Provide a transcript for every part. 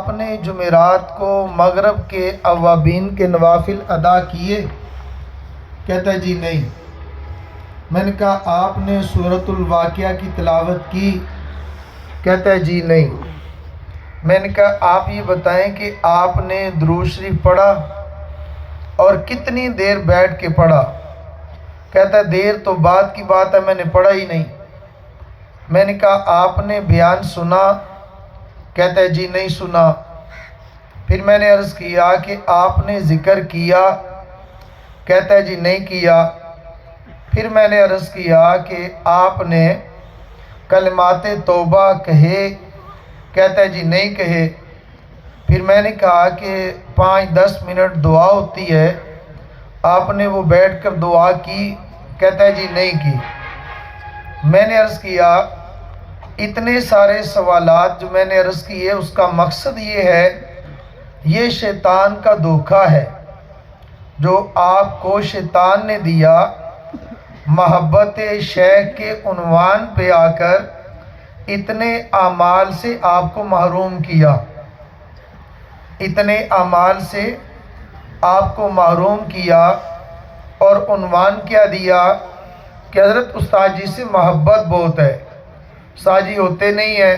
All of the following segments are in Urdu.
آپ نے جمعرات کو مغرب کے اوابین کے نوافل ادا کیے؟ کہتا ہے جی نہیں۔ میں نے کہا آپ نے سورۃ الواقعہ کی تلاوت کی؟ کہتا ہے جی نہیں۔ میں نے کہا آپ یہ بتائیں کہ آپ نے درود شریف پڑھا اور کتنی دیر بیٹھ کے پڑھا؟ کہتا ہے دیر تو بعد کی بات ہے، میں نے پڑھا ہی نہیں۔ میں نے کہا آپ نے بیان سنا؟ کہتا ہے جی نہیں سنا۔ پھر میں نے عرض کیا کہ آپ نے ذکر کیا؟ کہتا ہے جی نہیں کیا۔ پھر میں نے عرض کیا کہ آپ نے کلمات توبہ کہے؟ کہتا ہے جی نہیں کہے۔ پھر میں نے کہا کہ 5-10 منٹ دعا ہوتی ہے، آپ نے وہ بیٹھ کر دعا کی؟ کہتا ہے جی نہیں کی۔ میں نے عرض کیا اتنے سارے سوالات جو میں نے عرض کیے اس کا مقصد یہ ہے، یہ شیطان کا دھوکہ ہے جو آپ کو شیطان نے دیا، محبت شیخ کے عنوان پہ آ کر اتنے اعمال سے آپ کو محروم کیا، اتنے اعمال سے آپ کو محروم کیا، اور عنوان کیا دیا کہ حضرت استاد جی سے محبت بہت ہے، استاد جی ہوتے نہیں ہیں،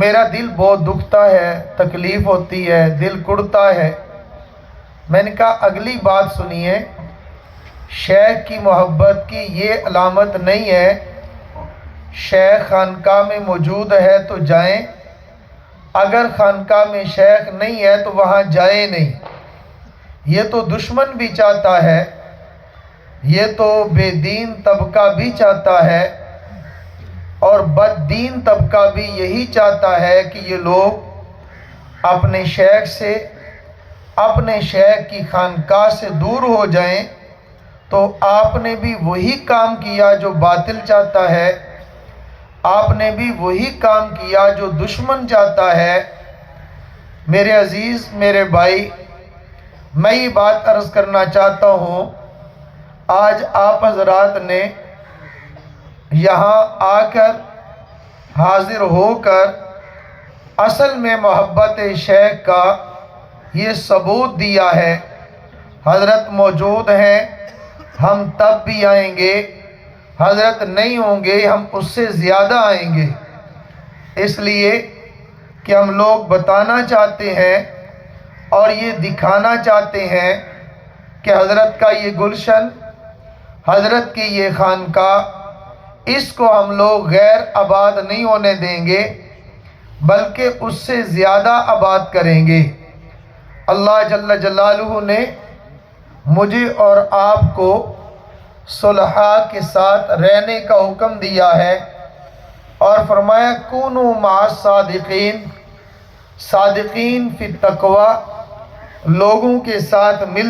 میرا دل بہت دکھتا ہے، تکلیف ہوتی ہے، دل کڑتا ہے۔ میں نے کہا اگلی بات سنیے، شیخ کی محبت کی یہ علامت نہیں ہے شیخ خانقاہ میں موجود ہے تو جائیں، اگر خانقاہ میں شیخ نہیں ہے تو وہاں جائیں نہیں۔ یہ تو دشمن بھی چاہتا ہے، یہ تو بے دین طبقہ بھی چاہتا ہے، اور بد دین طبقہ بھی یہی چاہتا ہے کہ یہ لوگ اپنے شیخ سے، اپنے شیخ کی خانقاہ سے دور ہو جائیں۔ تو آپ نے بھی وہی کام کیا جو باطل چاہتا ہے، آپ نے بھی وہی کام کیا جو دشمن چاہتا ہے۔ میرے عزیز، میرے بھائی، میں یہ بات عرض کرنا چاہتا ہوں، آج آپ حضرات نے یہاں آ کر حاضر ہو کر اصل میں محبت شیخ کا یہ ثبوت دیا ہے۔ حضرت موجود ہیں، ہم تب بھی آئیں گے، حضرت نہیں ہوں گے ہم اس سے زیادہ آئیں گے، اس لیے کہ ہم لوگ بتانا چاہتے ہیں اور یہ دکھانا چاہتے ہیں کہ حضرت کا یہ گلشن، حضرت کی یہ خانقاہ، اس کو ہم لوگ غیر آباد نہیں ہونے دیں گے بلکہ اس سے زیادہ آباد کریں گے۔ اللہ جل جلالہ نے مجھے اور آپ کو صلحاء کے ساتھ رہنے کا حکم دیا ہے، اور فرمایا کونوا مع الصادقین، صادقین فی التقوی، لوگوں کے ساتھ مل